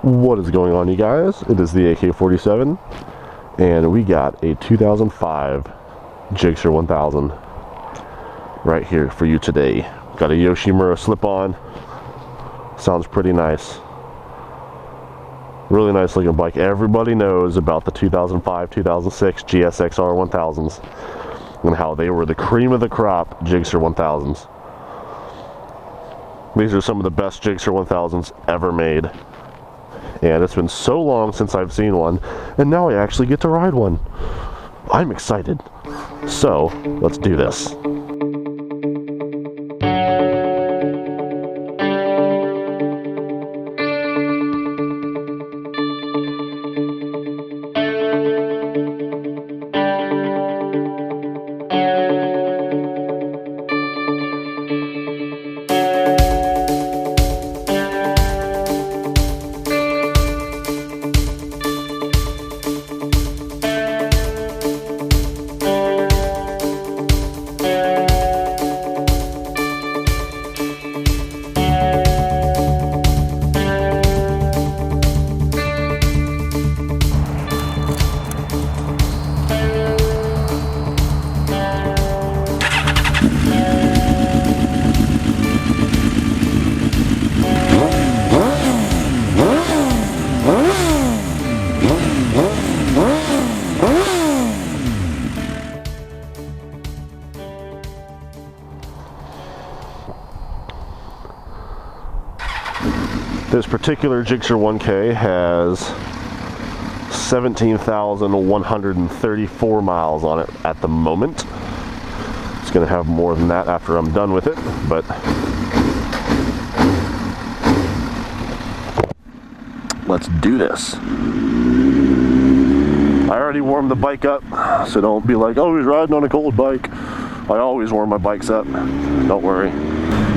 What is going on, you guys? It is the AK-47, and we got a 2005 GSXR 1000 right here for you today. Got a Yoshimura slip-on. Sounds pretty nice. Really nice looking bike. Everybody knows about the 2005, 2006 GSXR 1000s and how they were the cream of the crop GSXR 1000s. These are some of the best GSXR 1000s ever made. And it's been so long since I've seen one, and now I actually get to ride one. I'm excited. So, let's do this. This particular GSXR 1K has 17,134 miles on it at the moment. It's going to have more than that after I'm done with it, but let's do this. I already warmed the bike up, so don't be like, oh, he's riding on a cold bike. I always warm my bikes up, don't worry.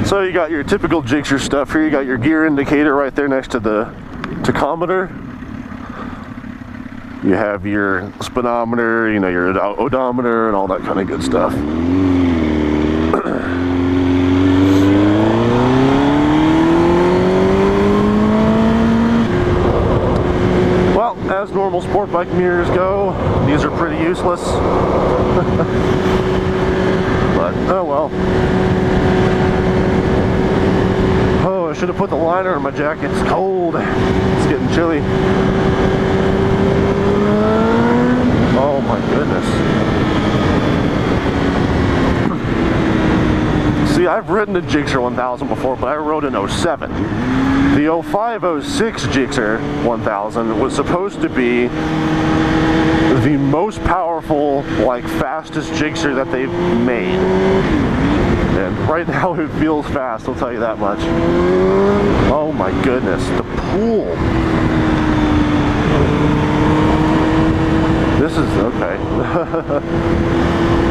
So you got your typical GSXR stuff here. You got your gear indicator right there next to the tachometer. You have your speedometer, you know, your odometer and all that kind of good stuff. Well, as normal sport bike mirrors go, these are pretty useless. But, oh well. I should have put the liner on my jacket. It's cold. It's getting chilly. Oh my goodness. See, I've ridden a GSXR 1000 before, but I rode an 07. The 05-06 GSXR 1000 was supposed to be the most powerful, like, fastest GSXR that they've made. And right now it feels fast, I'll tell you that much. Oh my goodness, the pool. This is okay.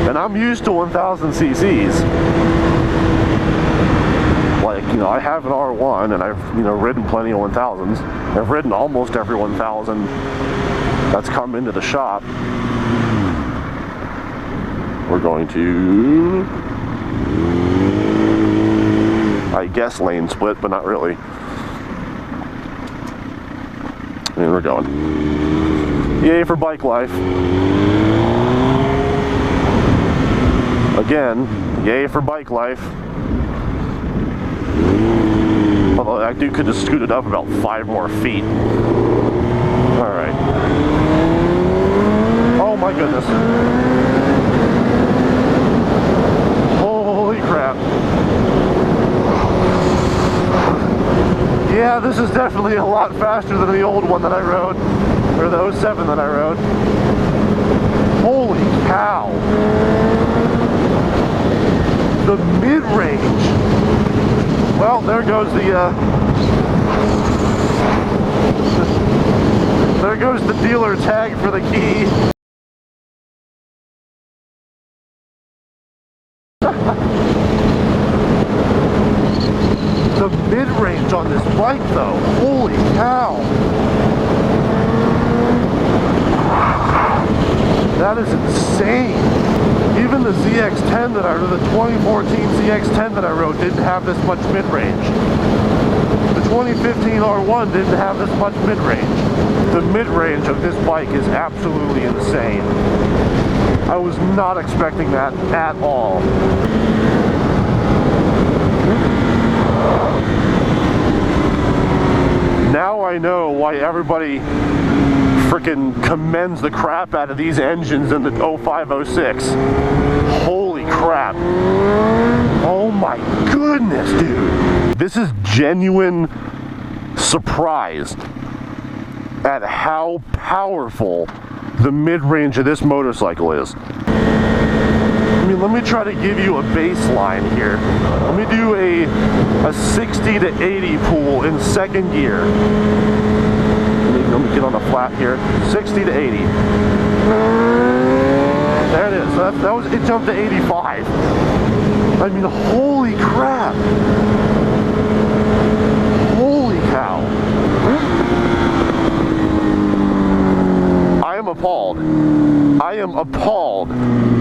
And I'm used to 1000 cc's. Like, you know, I have an R1 and I've, you know, ridden plenty of 1000s. I've ridden almost every 1000 that's come into the shop. We're going to, I guess, lane split, but not really. And we're going. Yay for bike life. Again, yay for bike life. Although that dude could have scooted up about 5 more feet. Alright. Oh my goodness. Holy crap. Yeah, this is definitely a lot faster than the old one that I rode, or the 07 that I rode. Holy cow. The mid-range. Well, there goes there goes the dealer tag for the key. The mid-range on this bike though, holy cow. That is insane. Even the ZX10 that I rode, the 2014 ZX10 that I rode, didn't have this much mid-range. The 2015 R1 didn't have this much mid-range. The mid-range of this bike is absolutely insane. I was not expecting that at all. Now I know why everybody freaking commends the crap out of these engines in the 0506. Holy crap. Oh my goodness, dude. This is genuine surprise at how powerful the mid-range of this motorcycle is. I mean, let me try to give you a baseline here. Let me do a 60 to 80 pull in second gear. Let me get on the flat here. 60 to 80. There it is. It jumped to 85. I mean, holy crap. Holy cow. I am appalled. I am appalled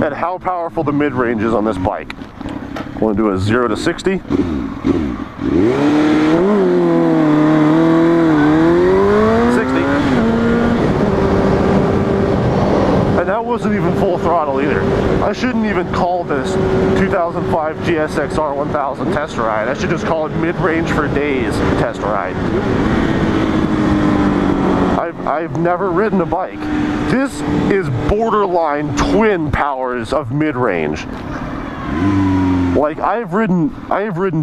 at how powerful the mid-range is on this bike. I want to do a 0 to 60. 60. And that wasn't even full throttle either. I shouldn't even call this 2005 GSXR 1000 test ride. I should just call it mid-range for days test ride. I've never ridden a bike. This is borderline twin powers of mid-range. Like I've ridden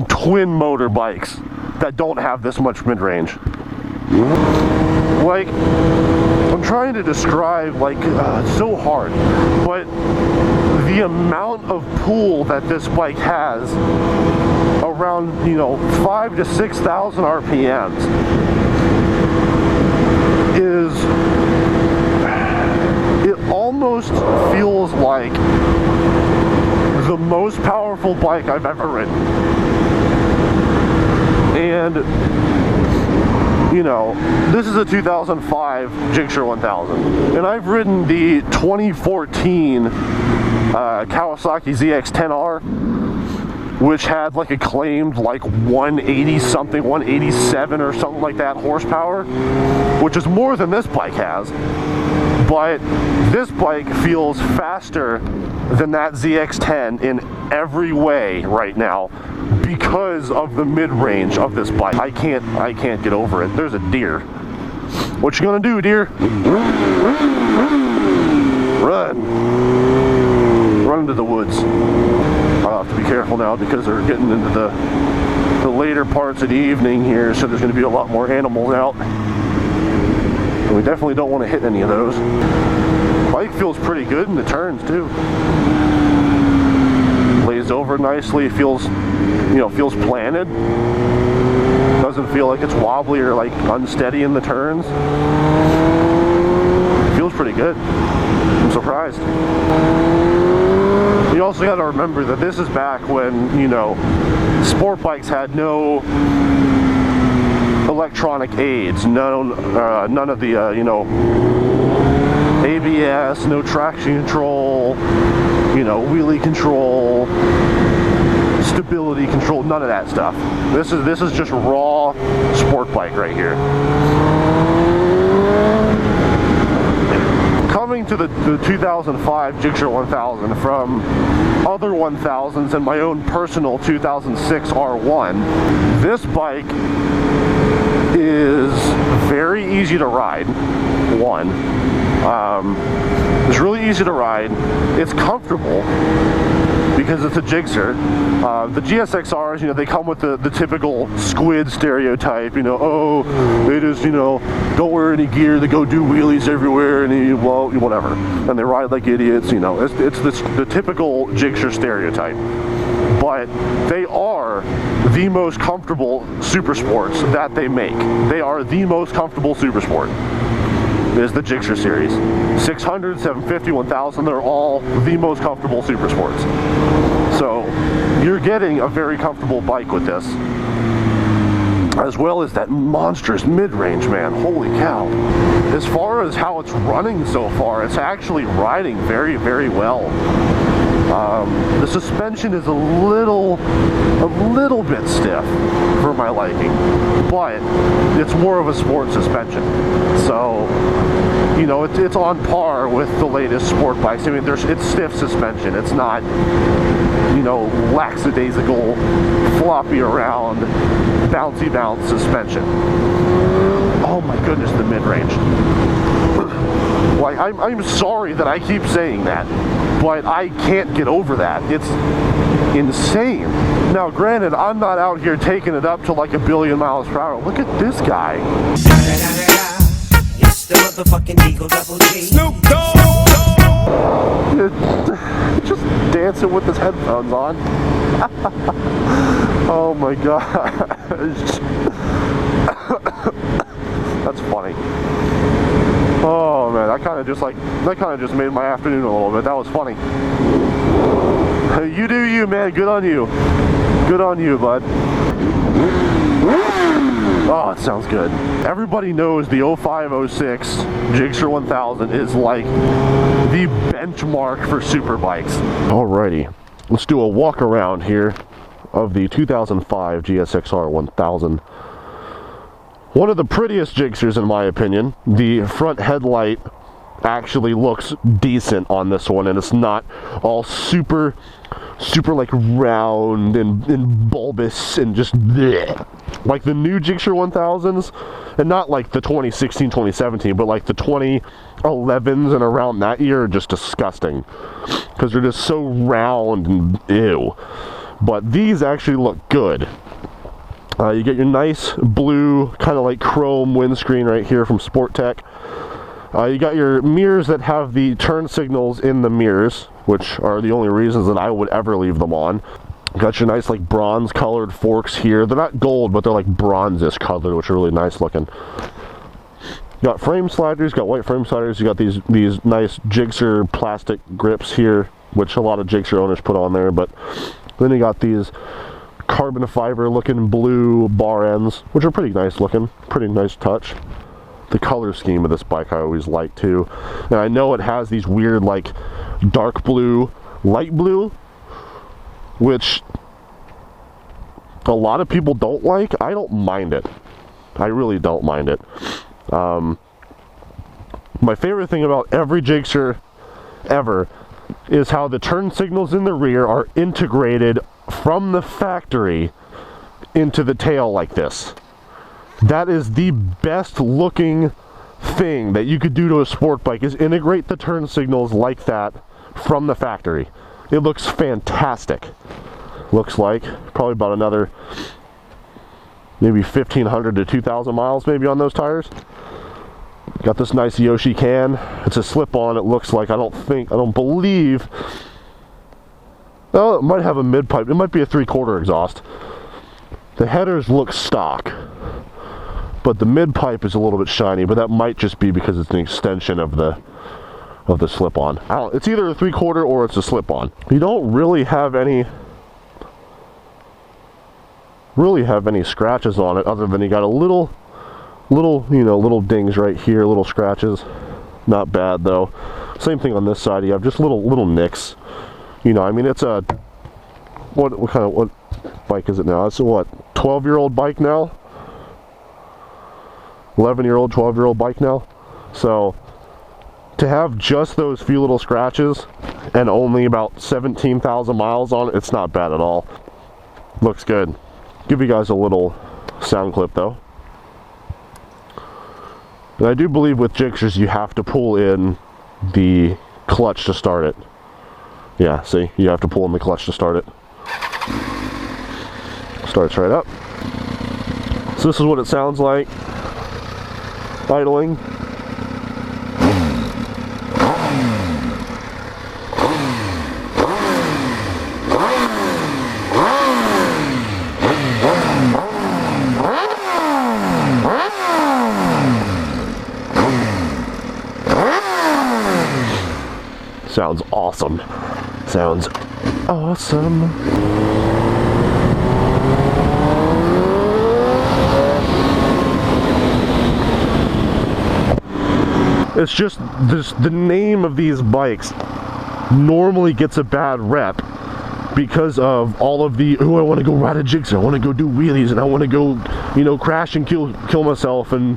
twin motorbikes that don't have this much mid-range. Like I'm trying to describe, like it's so hard, but the amount of pull that this bike has around 5,000 to 6,000 RPMs is, it almost feels like the most powerful bike I've ever ridden. And this is a 2005 GSXR 1000, and I've ridden the 2014 Kawasaki ZX10R, which had like a claimed like 180 something, 187 or something like that horsepower, which is more than this bike has. But this bike feels faster than that ZX10 in every way right now because of the mid-range of this bike. I can't get over it. There's a deer. What you gonna do, deer? Run into the woods. I'll have to be careful now because they're getting into the later parts of the evening here, so there's going to be a lot more animals out. And we definitely don't want to hit any of those. Bike feels pretty good in the turns too. Lays over nicely, feels planted. Doesn't feel like it's wobbly or like unsteady in the turns. Feels pretty good. I'm surprised. You also got to remember that this is back when, sport bikes had no electronic aids, none of the, ABS, no traction control, wheelie control, stability control, none of that stuff. This is just raw sport bike right here. Coming to the 2005 GSXR 1000 from other 1000s and my own personal 2006 R1, this bike is very easy to ride. It's really easy to ride. It's comfortable because it's a GSXR. The GSXRs, they come with the typical squid stereotype, oh, they just, don't wear any gear, they go do wheelies everywhere, and whatever. And they ride like idiots, it's the typical GSXR stereotype. But they are the most comfortable super sports that they make. They are the most comfortable super sport. Is the GSXR series. 600, 750, 1000, they're all the most comfortable super sports. So you're getting a very comfortable bike with this, as well as that monstrous mid-range, man. Holy cow. As far as how it's running so far, it's actually riding very, very well. The suspension is a little bit stiff for my liking, but it's more of a sport suspension. So, you know, it's on par with the latest sport bikes. I mean, it's stiff suspension. It's not, you know, lackadaisical, floppy around, bouncy bounce suspension. Oh my goodness, the mid-range. Like, I'm sorry that I keep saying that, but I can't get over that. It's insane. Now, granted, I'm not out here taking it up to like 1 billion miles per hour. Look at this guy. It's the motherfucking Eagle Double G. Snoop Dogg. Just dancing with his headphones on. Oh my gosh. That's funny. Oh man, that kind of just made my afternoon a little bit. That was funny. You do you, man. Good on you. Good on you, bud. Oh, it sounds good. Everybody knows the 0506 Gixxer 1000 is like the benchmark for super bikes. Alrighty, let's do a walk around here of the 2005 GSXR 1000. One of the prettiest Gixxers in my opinion. The front headlight actually looks decent on this one, and it's not all super like round and bulbous and just bleh. Like the new Gixxer 1000s, and not like the 2016, 2017, but like the 2011s and around that year are just disgusting because they're just so round and ew. But these actually look good. You get your nice blue kind of like chrome windscreen right here from Sport Tech. You got your mirrors that have the turn signals in the mirrors, which are the only reasons that I would ever leave them on. Got your nice like bronze colored forks here. They're not gold, but they're like bronze-ish colored, which are really nice looking. Got frame sliders, got white frame sliders. You got these nice Gixxer plastic grips here, which a lot of Gixxer owners put on there. But then you got these carbon fiber looking blue bar ends, which are pretty nice looking, pretty nice touch. The color scheme of this bike I always like too. And I know it has these weird like dark blue, light blue, which a lot of people don't like. I don't mind it. I really don't mind it. My favorite thing about every Gixxer ever is how the turn signals in the rear are integrated from the factory into the tail like this. That is the best looking thing that you could do to a sport bike, is integrate the turn signals like that from the factory. It looks fantastic. Looks like probably about another maybe 1,500 to 2,000 miles maybe on those tires. Got this nice Yoshi can. It's a slip-on. It looks like, I don't believe, well, it might have a mid-pipe. It might be a 3/4 exhaust. The headers look stock, but the mid-pipe is a little bit shiny, but that might just be because it's an extension of the slip-on. It's either a 3/4 or it's a slip-on. You don't really have any scratches on it, other than you got a little dings right here, little scratches. Not bad though. Same thing on this side. You have just little nicks. You know, I mean, it's a what bike is it now? It's a what, 12-year-old bike now? 11-year-old, 12-year-old bike now. So to have just those few little scratches and only about 17,000 miles on it, it's not bad at all. Looks good. Give you guys a little sound clip though. And I do believe with Gixxers you have to pull in the clutch to start it. Yeah, see, you have to pull in the clutch to start it. Starts right up. So this is what it sounds like idling. Sounds awesome. Sounds awesome. It's just the name of these bikes normally gets a bad rep because of all of the, oh, I want to go ride a Gixxer, I want to go do wheelies, and I want to go, you know, crash and kill myself, and,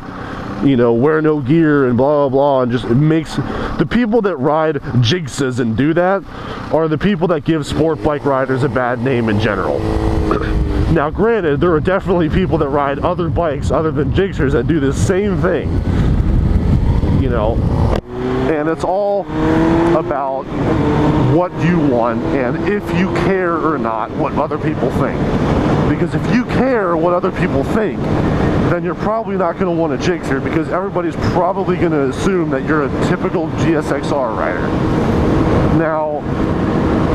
you know, wear no gear and blah blah blah, and just, it makes the people that ride Gixxers and do that are the people that give sport bike riders a bad name in general. Now granted, there are definitely people that ride other bikes other than Gixxers that do the same thing, you know, and it's all about what you want and if you care or not what other people think. Because if you care what other people think, then you're probably not going to want a Gixxer, because everybody's probably going to assume that you're a typical GSXR rider. Now,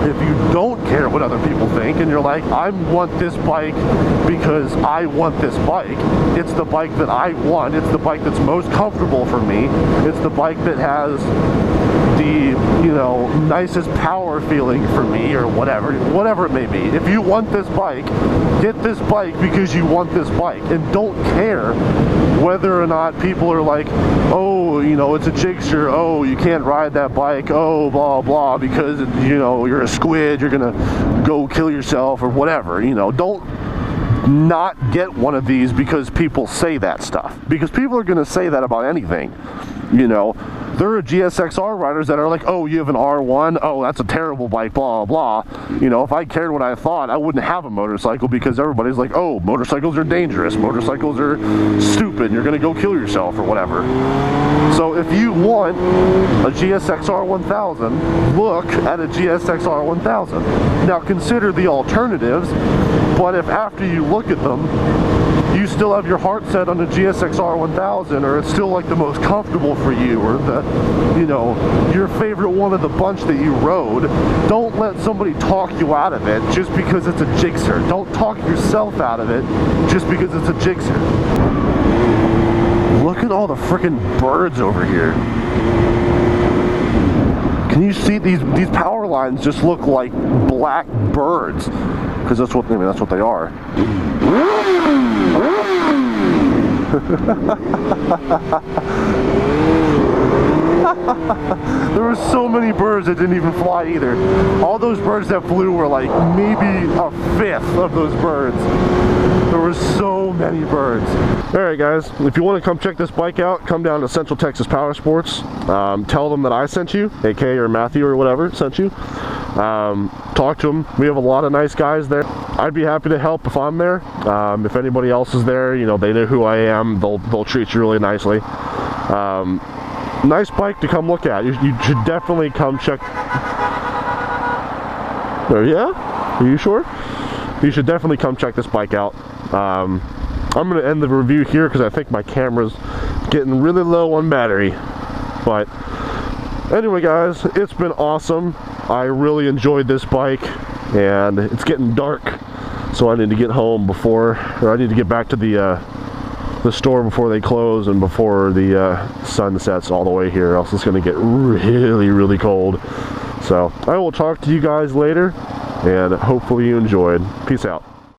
if you don't care what other people think and you're like, I want this bike because I want this bike, it's the bike that I want, it's the bike that's most comfortable for me, it's the bike that has the, you know, nicest power feeling for me, or whatever it may be. If you want this bike, get this bike because you want this bike, and don't care whether or not people are like, oh, you know, it's a Gixxer, oh, you can't ride that bike, oh, blah blah, because, you know, you're a squid, you're gonna go kill yourself or whatever. You know, don't not get one of these because people say that stuff, because people are gonna say that about anything. You know, there are GSXR riders that are like, oh, you have an R1, oh, that's a terrible bike, blah blah. You know, if I cared what I thought, I wouldn't have a motorcycle, because everybody's like, oh, motorcycles are dangerous, motorcycles are stupid, you're gonna go kill yourself or whatever. So if you want a GSXR 1000, look at a GSXR 1000. Now consider the alternatives, but if after you look at them, you still have your heart set on the GSXR 1000, or it's still like the most comfortable for you, or the, you know, your favorite one of the bunch that you rode, don't let somebody talk you out of it just because it's a Gixxer. Don't talk yourself out of it just because it's a Gixxer. Look at all the freaking birds over here. Can you see these power lines just look like black birds? Because that's what, I mean, that's what they are. There were so many birds that didn't even fly either. All those birds that flew were like maybe a fifth of those birds. There were so many birds. Alright guys, if you want to come check this bike out, come down to Central Texas Powersports. Tell them that I sent you, AK or Matthew or whatever sent you. Talk to them. We have a lot of nice guys there. I'd be happy to help if I'm there. If anybody else is there, you know, they know who I am. They'll treat you really nicely. Nice bike to come look at. You should definitely come check. Oh yeah? Are you sure? You should definitely come check this bike out. I'm going to end the review here because I think my camera's getting really low on battery. But anyway guys, it's been awesome. I really enjoyed this bike, and it's getting dark, so I need to get home before, or I need to get back to the store before they close and before the sun sets all the way here, else it's going to get really, really cold. So I will talk to you guys later, and hopefully you enjoyed. Peace out.